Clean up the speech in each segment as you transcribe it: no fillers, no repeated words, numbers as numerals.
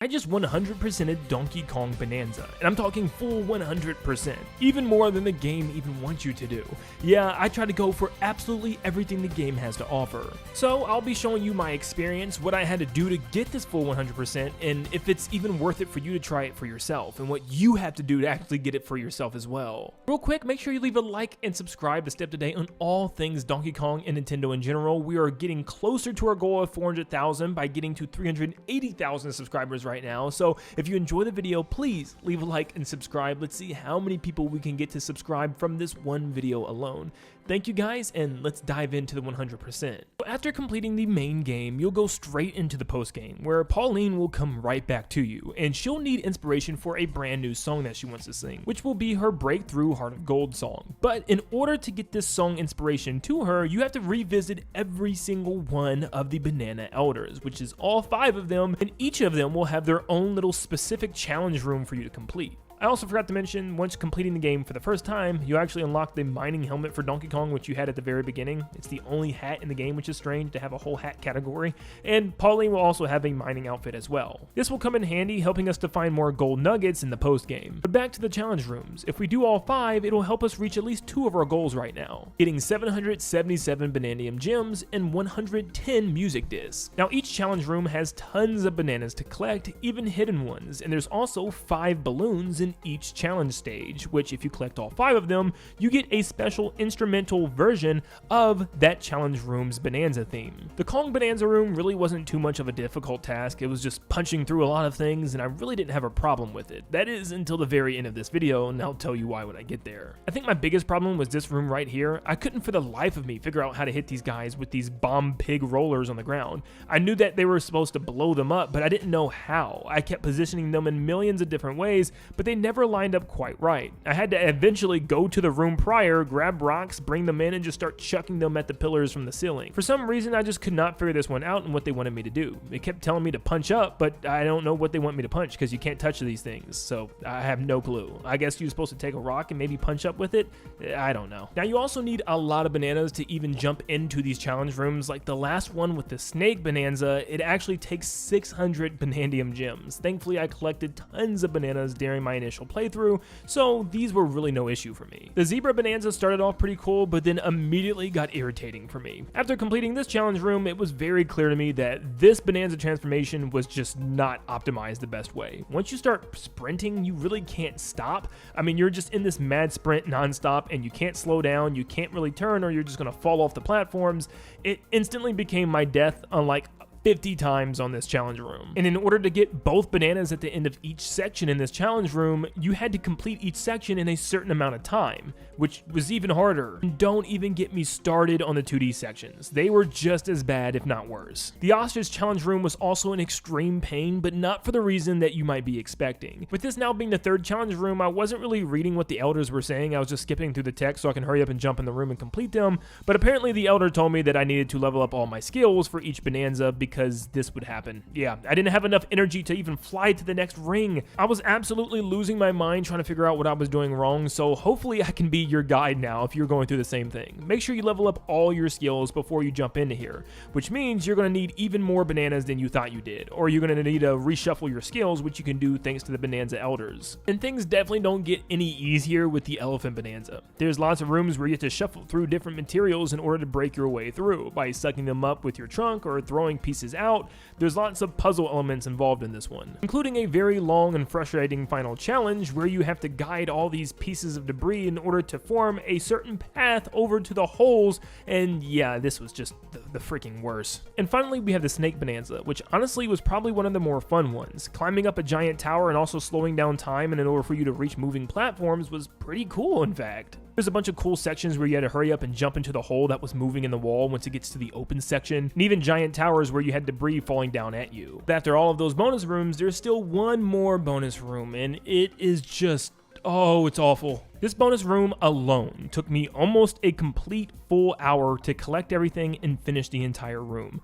I just 100%ed Donkey Kong Bonanza, and I'm talking full 100%, even more than the game even wants you to do. Yeah, I try to go for absolutely everything the game has to offer. So I'll be showing you my experience, what I had to do to get this full 100%, and if it's even worth it for you to try it for yourself, and what you have to do to actually get it for yourself as well. Real quick, make sure you leave a like and subscribe to stay up to date on all things Donkey Kong and Nintendo in general. We are getting closer to our goal of 400,000 by getting to 380,000 subscribers right now. So if you enjoy the video, please leave a like and subscribe. Let's see how many people we can get to subscribe from this one video alone. Thank you guys, and let's dive into the 100%. After completing the main game, you'll go straight into the post game, where Pauline will come right back to you, and she'll need inspiration for a brand new song that she wants to sing, which will be her breakthrough Heart of Gold song. But in order to get this song inspiration to her, you have to revisit every single one of the Banana Elders, which is all 5 of them, and each of them will have their own little specific challenge room for you to complete. I also forgot to mention, once completing the game for the first time, you actually unlock the mining helmet for Donkey Kong, which you had at the very beginning. It's the only hat in the game, which is strange to have a whole hat category. And Pauline will also have a mining outfit as well. This will come in handy, helping us to find more gold nuggets in the post game. But back to the challenge rooms. If we do all 5, it'll help us reach at least 2 of our goals right now, getting 777 Bananium gems and 110 music discs. Now each challenge room has tons of bananas to collect, even hidden ones, and there's also 5 balloons in each challenge stage, which if you collect all 5 of them, you get a special instrumental version of that challenge room's Bonanza theme. The Kong Bonanza room really wasn't too much of a difficult task. It was just punching through a lot of things, and I really didn't have a problem with it. That is until the very end of this video, and I'll tell you why when I get there. I think my biggest problem was this room right here. I couldn't for the life of me figure out how to hit these guys with these bomb pig rollers on the ground. I knew that they were supposed to blow them up, but I didn't know how. I kept positioning them in millions of different ways, but they never lined up quite right. I had to eventually go to the room prior, grab rocks, bring them in, and just start chucking them at the pillars from the ceiling. For some reason, I just could not figure this one out and what they wanted me to do. They kept telling me to punch up, but I don't know what they want me to punch because you can't touch these things, so I have no clue. I guess you're supposed to take a rock and maybe punch up with it? I don't know. Now, you also need a lot of bananas to even jump into these challenge rooms. Like the last one with the snake bonanza, it actually takes 600 Bananium gems. Thankfully, I collected tons of bananas during my initial playthrough, so these were really no issue for me. The zebra bonanza started off pretty cool, but then immediately got irritating for me. After completing this challenge room, it was very clear to me that this bonanza transformation was just not optimized the best way. Once you start sprinting, you really can't stop. I mean, you're just in this mad sprint nonstop, and you can't slow down, you can't really turn, or you're just gonna fall off the platforms. It instantly became my death on like 50 times on this challenge room. And in order to get both bananas at the end of each section in this challenge room, you had to complete each section in a certain amount of time, which was even harder. And don't even get me started on the 2D sections. They were just as bad, if not worse. The ostrich challenge room was also an extreme pain, but not for the reason that you might be expecting. With this now being the 3rd challenge room, I wasn't really reading what the elders were saying. I was just skipping through the text so I can hurry up and jump in the room and complete them. But apparently the elder told me that I needed to level up all my skills for each bonanza because this would happen. Yeah, I didn't have enough energy to even fly to the next ring. I was absolutely losing my mind trying to figure out what I was doing wrong, so hopefully I can be your guide now if you're going through the same thing. Make sure you level up all your skills before you jump into here, which means you're going to need even more bananas than you thought you did, or you're going to need to reshuffle your skills, which you can do thanks to the Bonanza Elders. And things definitely don't get any easier with the Elephant Bonanza. There's lots of rooms where you have to shuffle through different materials in order to break your way through, by sucking them up with your trunk or throwing pieces out. There's lots of puzzle elements involved in this one, including a very long and frustrating final challenge where you have to guide all these pieces of debris in order to form a certain path over to the holes, and yeah, this was just the freaking worst. And finally, we have the Snake Bonanza, which honestly was probably one of the more fun ones. Climbing up a giant tower and also slowing down time in order for you to reach moving platforms was pretty cool, in fact. There's a bunch of cool sections where you had to hurry up and jump into the hole that was moving in the wall once it gets to the open section, and even giant towers where you had debris falling down at you. But after all of those bonus rooms, there's still one more bonus room, and it is just, oh, it's awful. This bonus room alone took me almost a complete full hour to collect everything and finish the entire room.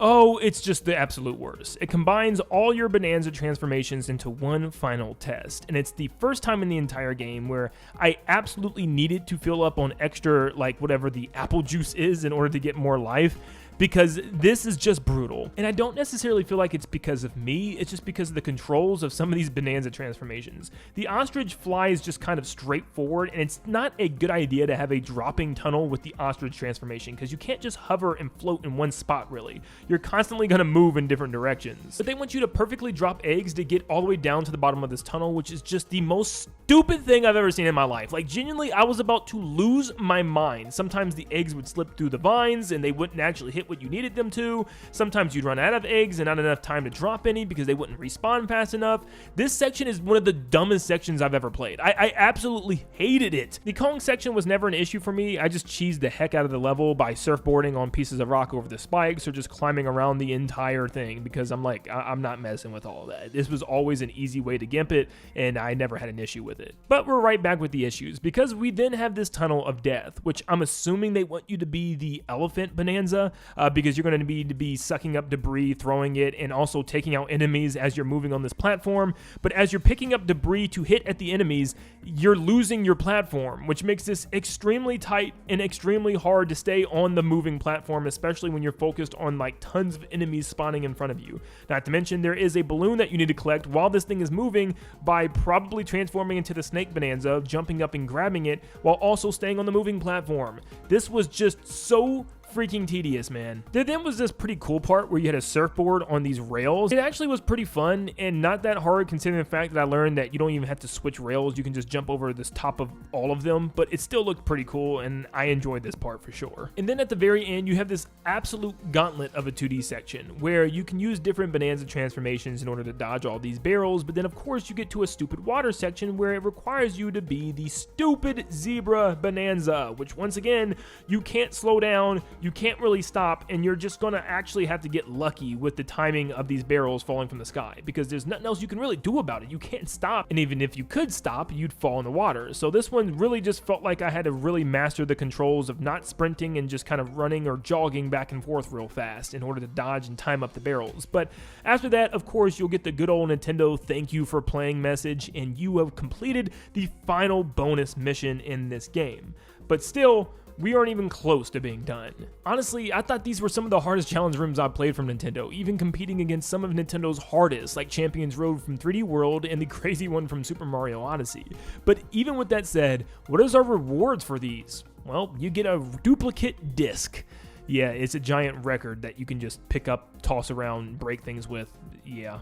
Oh, it's just the absolute worst. It combines all your Bonanza transformations into one final test, and it's the first time in the entire game where I absolutely needed to fill up on extra, like whatever the apple juice is in order to get more life. because this is just brutal. And I don't necessarily feel like it's because of me, it's just because of the controls of some of these Bananza transformations. The ostrich flies just kind of straight forward, and it's not a good idea to have a dropping tunnel with the ostrich transformation, because you can't just hover and float in one spot really. You're constantly going to move in different directions. But they want you to perfectly drop eggs to get all the way down to the bottom of this tunnel, which is just the most stupid thing I've ever seen in my life. Like, genuinely, I was about to lose my mind. Sometimes the eggs would slip through the vines and they wouldn't actually hit what you needed them to. Sometimes you'd run out of eggs and not enough time to drop any because they wouldn't respawn fast enough. This section is one of the dumbest sections I've ever played. I absolutely hated it. The Kong section was never an issue for me. I just cheesed the heck out of the level by surfboarding on pieces of rock over the spikes or just climbing around the entire thing, because I'm like, I'm not messing with all of that. This was always an easy way to gimp it, and I never had an issue with it. But we're right back with the issues, because we then have this tunnel of death, which I'm assuming they want you to be the elephant Bananza, because you're going to need to be sucking up debris, throwing it, and also taking out enemies as you're moving on this platform. But as you're picking up debris to hit at the enemies, you're losing your platform, which makes this extremely tight and extremely hard to stay on the moving platform, especially when you're focused on like tons of enemies spawning in front of you. Not to mention, there is a balloon that you need to collect while this thing is moving by probably transforming into the snake Bananza, jumping up and grabbing it while also staying on the moving platform. This was just so freaking tedious, man. There then was this pretty cool part where you had a surfboard on these rails. It actually was pretty fun and not that hard, considering the fact that I learned that you don't even have to switch rails. You can just jump over this top of all of them, but it still looked pretty cool, and I enjoyed this part for sure. And then at the very end, you have this absolute gauntlet of a 2D section where you can use different Bananza transformations in order to dodge all these barrels, but then of course you get to a stupid water section where it requires you to be the stupid zebra Bananza, which once again, you can't slow down, you can't really stop, and you're just gonna actually have to get lucky with the timing of these barrels falling from the sky, because there's nothing else you can really do about it. You can't stop, and even if you could stop, you'd fall in the water. So this one really just felt like I had to really master the controls of not sprinting and just kind of running or jogging back and forth real fast in order to dodge and time up the barrels. But after that, of course, you'll get the good old Nintendo thank you for playing message, and you have completed the final bonus mission in this game. But still, we aren't even close to being done. Honestly, I thought these were some of the hardest challenge rooms I've played from Nintendo, even competing against some of Nintendo's hardest, like Champions Road from 3D World and the crazy one from Super Mario Odyssey. But even with that said, what is our rewards for these? Well, you get a duplicate disc. Yeah, it's a giant record that you can just pick up, toss around, break things with. Yeah,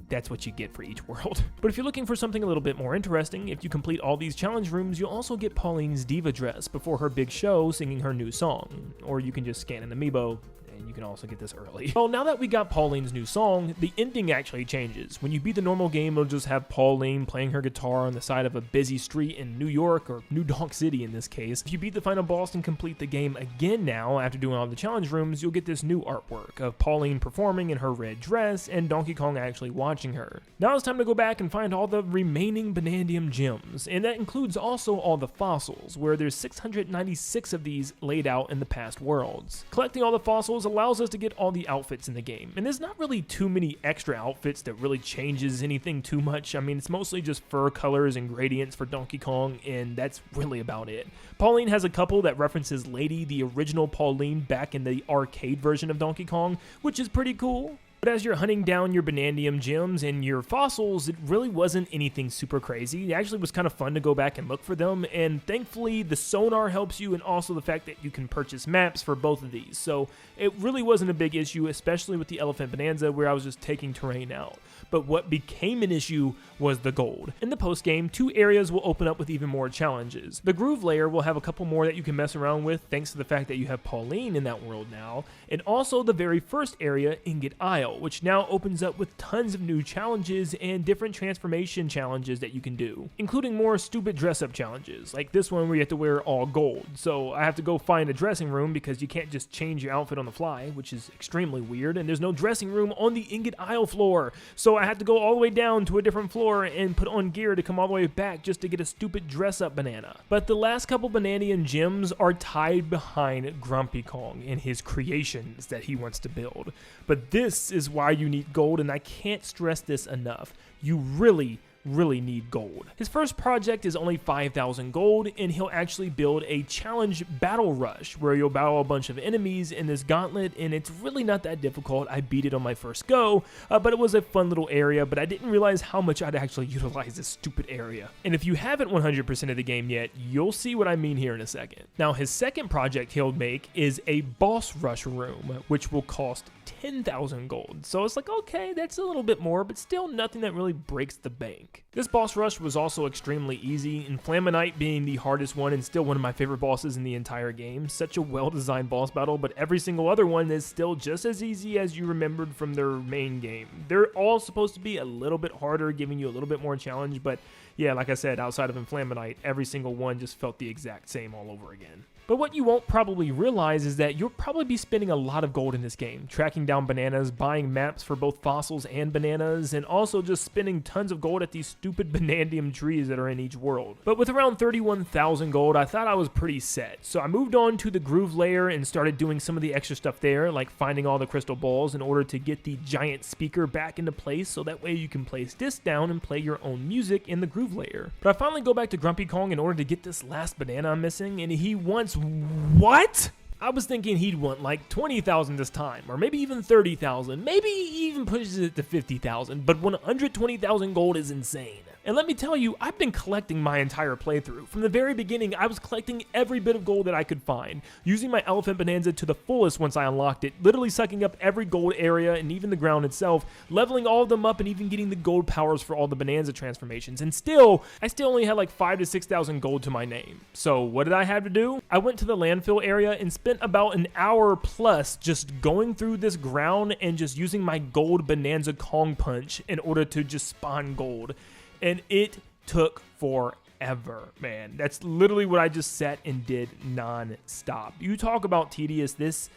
that's what you get for each world. But if you're looking for something a little bit more interesting, if you complete all these challenge rooms, you'll also get Pauline's diva dress before her big show singing her new song. Or you can just scan an amiibo, and you can also get this early. Well, now that we got Pauline's new song, the ending actually changes. When you beat the normal game, it'll just have Pauline playing her guitar on the side of a busy street in New York, or New Donk City in this case. If you beat the final boss and complete the game again now, after doing all the challenge rooms, you'll get this new artwork of Pauline performing in her red dress and Donkey Kong actually watching her. Now it's time to go back and find all the remaining Banandium gems, and that includes also all the fossils, where there's 696 of these laid out in the past worlds. Collecting all the fossils allows us to get all the outfits in the game, and there's not really too many extra outfits that really changes anything too much. I mean, it's mostly just fur colors and gradients for Donkey Kong, and that's really about it. Pauline has a couple that references Lady, the original Pauline back in the arcade version of Donkey Kong, which is pretty cool. But as you're hunting down your Banandium gems and your fossils, it really wasn't anything super crazy. It actually was kind of fun to go back and look for them, and thankfully the sonar helps you, and also the fact that you can purchase maps for both of these. So it really wasn't a big issue, especially with the Elephant Bananza, where I was just taking terrain out. But what became an issue was the gold. In the post-game, 2 areas will open up with even more challenges. The Groove Layer will have a couple more that you can mess around with, thanks to the fact that you have Pauline in that world now, and also the very first area, Ingot Isle, which now opens up with tons of new challenges and different transformation challenges that you can do, including more stupid dress-up challenges, like this one where you have to wear all gold. So I have to go find a dressing room because you can't just change your outfit on the fly, which is extremely weird, and there's no dressing room on the Ingot Isle floor. So I had to go all the way down to a different floor and put on gear to come all the way back just to get a stupid dress-up banana. But the last couple Banandium gems are tied behind Grumpy Kong and his creations that he wants to build. But this is why you need gold, and I can't stress this enough. You really really need gold. His first project is only 5,000 gold, and he'll actually build a challenge battle rush where you'll battle a bunch of enemies in this gauntlet, and it's really not that difficult. I beat it on my first go, but it was a fun little area, but I didn't realize how much I'd actually utilize this stupid area. And if you haven't 100% of the game yet, you'll see what I mean here in a second. Now, his second project he'll make is a boss rush room, which will cost 10,000 gold. So it's like, okay, that's a little bit more, but still nothing that really breaks the bank. This boss rush was also extremely easy, Inflaminite being the hardest one and still one of my favorite bosses in the entire game. Such a well-designed boss battle, but every single other one is still just as easy as you remembered from their main game. They're all supposed to be a little bit harder, giving you a little bit more challenge, but yeah, like I said, outside of Inflaminite, every single one just felt the exact same all over again. But what you won't probably realize is that you'll probably be spending a lot of gold in this game, tracking down bananas, buying maps for both fossils and bananas, and also just spending tons of gold at these stupid banandium trees that are in each world. But with around 31,000 gold, I thought I was pretty set. So I moved on to the groove layer and started doing some of the extra stuff there, like finding all the crystal balls in order to get the giant speaker back into place, so that way you can place this down and play your own music in the groove layer. But I finally go back to Grumpy Kong in order to get this last banana I'm missing, and he wants what? I was thinking he'd want like 20,000 this time, or maybe even 30,000, maybe he even pushes it to 50,000, but 120,000 gold is insane. And let me tell you, I've been collecting my entire playthrough. From the very beginning, I was collecting every bit of gold that I could find, using my Elephant Bonanza to the fullest once I unlocked it, literally sucking up every gold area and even the ground itself, leveling all of them up and even getting the gold powers for all the Bonanza transformations. And still, I still only had like 5,000 to 6,000 gold to my name. So what did I have to do? I went to the landfill area and spent about an hour plus just going through this ground and just using my gold Bonanza Kong Punch in order to just spawn gold. And it took forever, man. That's literally what I just sat and did non-stop. You talk about tedious, this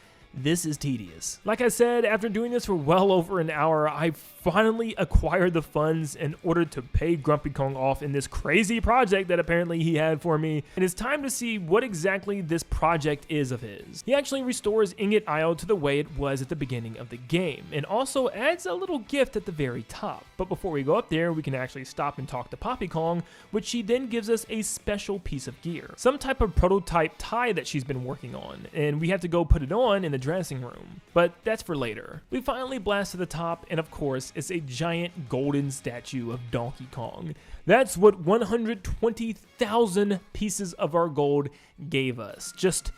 is tedious. Like I said, after doing this for well over an hour, I finally acquired the funds in order to pay Grumpy Kong off in this crazy project that apparently he had for me. And it's time to see what exactly this project is of his. He actually restores Ingot Isle to the way it was at the beginning of the game, and also adds a little gift at the very top. But before we go up there, we can actually stop and talk to Poppy Kong, which she then gives us a special piece of gear. Some type of prototype tie that she's been working on, and we have to go put it on in the dressing room. But that's for later. We finally blast to the top, and of course, it's a giant golden statue of Donkey Kong. That's what 120,000 pieces of our gold gave us. Just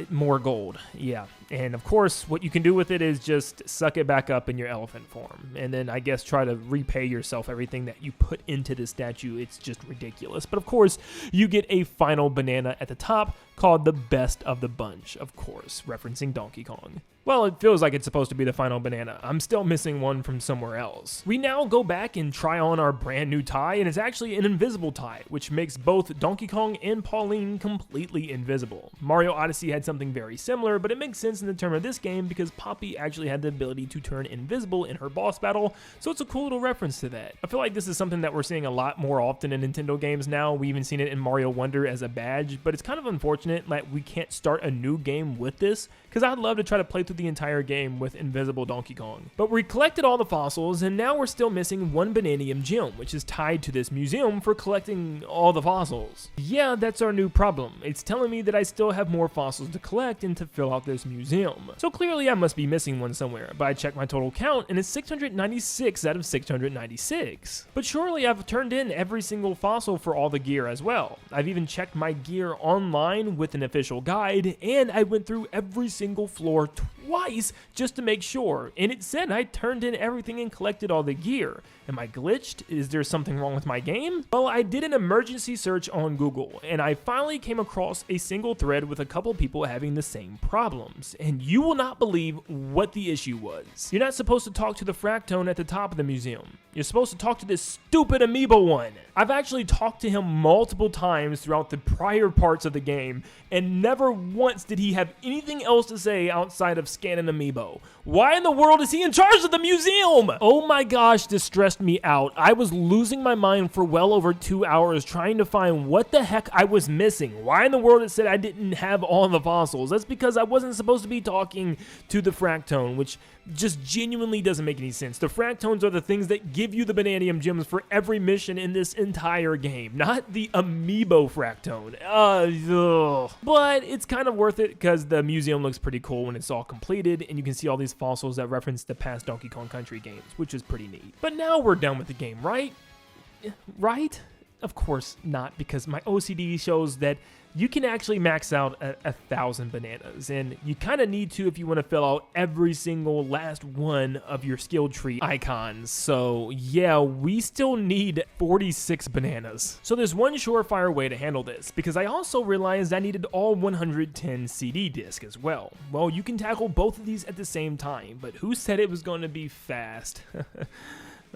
more gold, yeah. And of course, what you can do with it is just suck it back up in your elephant form. And then I guess try to repay yourself everything that you put into the statue. It's just ridiculous. But of course, you get a final banana at the top called the best of the bunch, of course, referencing Donkey Kong. Well, it feels like it's supposed to be the final banana. I'm still missing one from somewhere else. We now go back and try on our brand new tie, and it's actually an invisible tie, which makes both Donkey Kong and Pauline completely invisible. Mario Odyssey had something very similar, but it makes sense in the term of this game because Poppy actually had the ability to turn invisible in her boss battle, so it's a cool little reference to that. I feel like this is something that we're seeing a lot more often in Nintendo games now. We've even seen it in Mario Wonder as a badge, but it's kind of unfortunate that we can't start a new game with this, because I'd love to try to play through the entire game with invisible Donkey Kong. But we collected all the fossils, and now we're still missing one Bananium gem, which is tied to this museum for collecting all the fossils. Yeah, that's our new problem. It's telling me that I still have more fossils to collect and to fill out this museum. So clearly I must be missing one somewhere, but I checked my total count and it's 696 out of 696. But surely I've turned in every single fossil for all the gear as well. I've even checked my gear online with an official guide, and I went through every single floor twice just to make sure, and it said I turned in everything and collected all the gear. Am I glitched? Is there something wrong with my game? Well, I did an emergency search on Google, and I finally came across a single thread with a couple people having the same problems, and you will not believe what the issue was. You're not supposed to talk to the Fractone at the top of the museum. You're supposed to talk to this stupid Amiibo one. I've actually talked to him multiple times throughout the prior parts of the game, and never once did he have anything else to say outside of scan an amiibo. Why in the world is he in charge of the museum? Oh my gosh, this stressed me out. I was losing my mind for well over 2 hours trying to find what the heck I was missing. Why in the world it said I didn't have all the fossils? That's because I wasn't supposed to be talking to the Fractone, which just genuinely doesn't make any sense. The Fractones are the things that give you the Banandium gems for every mission in this entire game, not the amiibo Fractone. But it's kind of worth it because the museum looks pretty cool when it's all completed, and you can see all these fossils that reference the past Donkey Kong Country games, which is pretty neat. But now we're done with the game, right? Right? Of course not, because my OCD shows that you can actually max out 1,000 bananas, and you kind of need to if you want to fill out every single last one of your skill tree icons. So yeah, we still need 46 bananas. So there's one surefire way to handle this, because I also realized I needed all 110 CD discs as well. Well, you can tackle both of these at the same time, but who said it was going to be fast?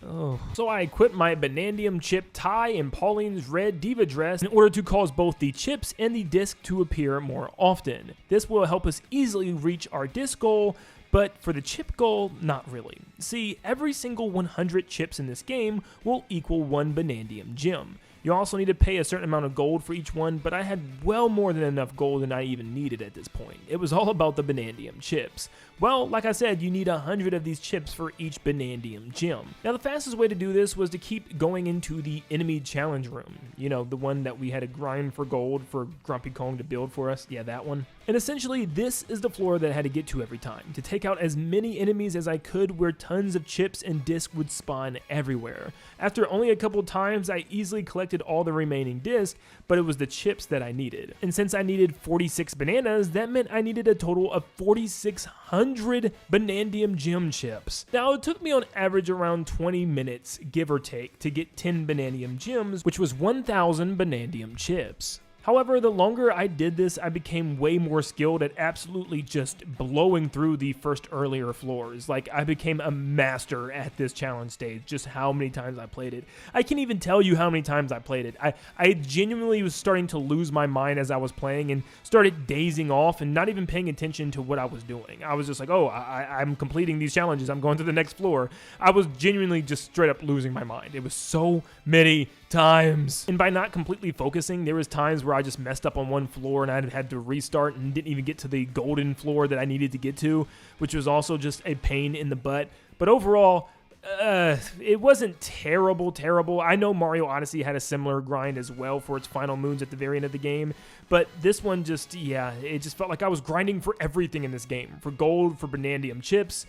Oh. So I equipped my Banandium chip tie in Pauline's red diva dress in order to cause both the chips and the disc to appear more often. This will help us easily reach our disc goal, but for the chip goal, not really. See, every single 100 chips in this game will equal 1 Banandium gem. You also need to pay a certain amount of gold for each one, but I had well more than enough gold than I even needed at this point. It was all about the Banandium chips. Well, like I said, you need 100 of these chips for each Banandium gem. Now, the fastest way to do this was to keep going into the enemy challenge room. You know, the one that we had to grind for gold for Grumpy Kong to build for us. Yeah, that one. And essentially, this is the floor that I had to get to every time, to take out as many enemies as I could where tons of chips and discs would spawn everywhere. After only a couple times, I easily collected all the remaining discs, but it was the chips that I needed. And since I needed 46 bananas, that meant I needed a total of 4,600 Banandium gem chips. Now, it took me on average around 20 minutes, give or take, to get 10 Banandium gems, which was 1,000 Banandium chips. However, the longer I did this, I became way more skilled at absolutely just blowing through the first earlier floors. Like, I became a master at this challenge stage, just how many times I played it. I can't even tell you how many times I played it. I genuinely was starting to lose my mind as I was playing and started dazing off and not even paying attention to what I was doing. I was just like, oh, I'm completing these challenges. I'm going to the next floor. I was genuinely just straight up losing my mind. It was so many times. And by not completely focusing, there was times where I just messed up on one floor and I had to restart and didn't even get to the golden floor that I needed to get to, which was also just a pain in the butt. But overall, it wasn't terrible. I know Mario Odyssey had a similar grind as well for its final moons at the very end of the game, but this one just, yeah, it just felt like I was grinding for everything in this game. For gold, for Banandium chips,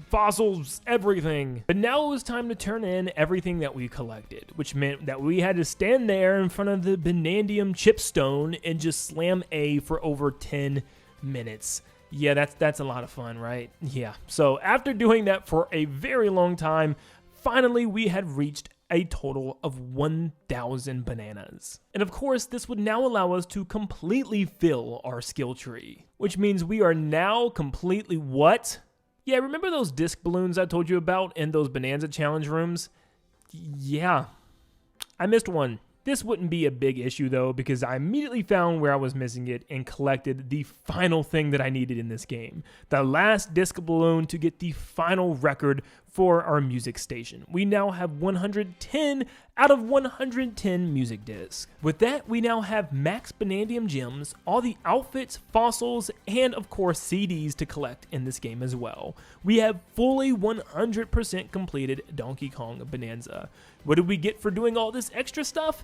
fossils, everything. But now it was time to turn in everything that we collected, which meant that we had to stand there in front of the Banandium chipstone and just slam A for over 10 minutes. Yeah, that's a lot of fun, right? Yeah. So after doing that for a very long time, finally we had reached a total of 1,000 bananas. And of course, this would now allow us to completely fill our skill tree, which means we are now completely what? Yeah, remember those disc balloons I told you about in those Bonanza challenge rooms? Yeah, I missed one. This wouldn't be a big issue though, because I immediately found where I was missing it and collected the final thing that I needed in this game. The last disc balloon to get the final record for our music station. We now have 110 out of 110 music discs. With that, we now have max Banandium gems, all the outfits, fossils, and of course CDs to collect in this game as well. We have fully 100% completed Donkey Kong Bonanza. What did we get for doing all this extra stuff?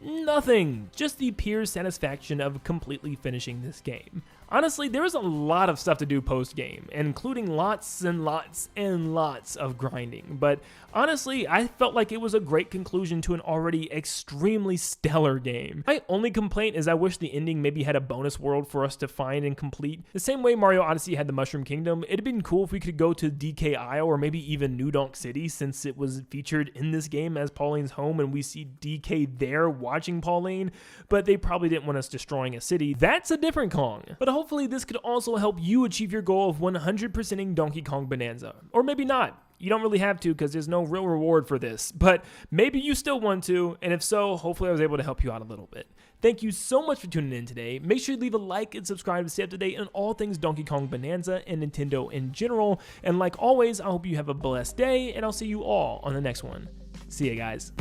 Nothing, just the pure satisfaction of completely finishing this game. Honestly, there was a lot of stuff to do post-game, including lots and lots and lots of grinding, but honestly, I felt like it was a great conclusion to an already extremely stellar game. My only complaint is I wish the ending maybe had a bonus world for us to find and complete. The same way Mario Odyssey had the Mushroom Kingdom, it'd been cool if we could go to DK Isle or maybe even New Donk City, since it was featured in this game as Pauline's home and we see DK there watching Pauline, but they probably didn't want us destroying a city. That's a different Kong. But hopefully this could also help you achieve your goal of 100%ing Donkey Kong Bonanza. Or maybe not. You don't really have to because there's no real reward for this, but maybe you still want to, and if so, hopefully I was able to help you out a little bit. Thank you so much for tuning in today. Make sure you leave a like and subscribe to stay up to date on all things Donkey Kong Bonanza and Nintendo in general. And like always, I hope you have a blessed day, and I'll see you all on the next one. See ya, guys.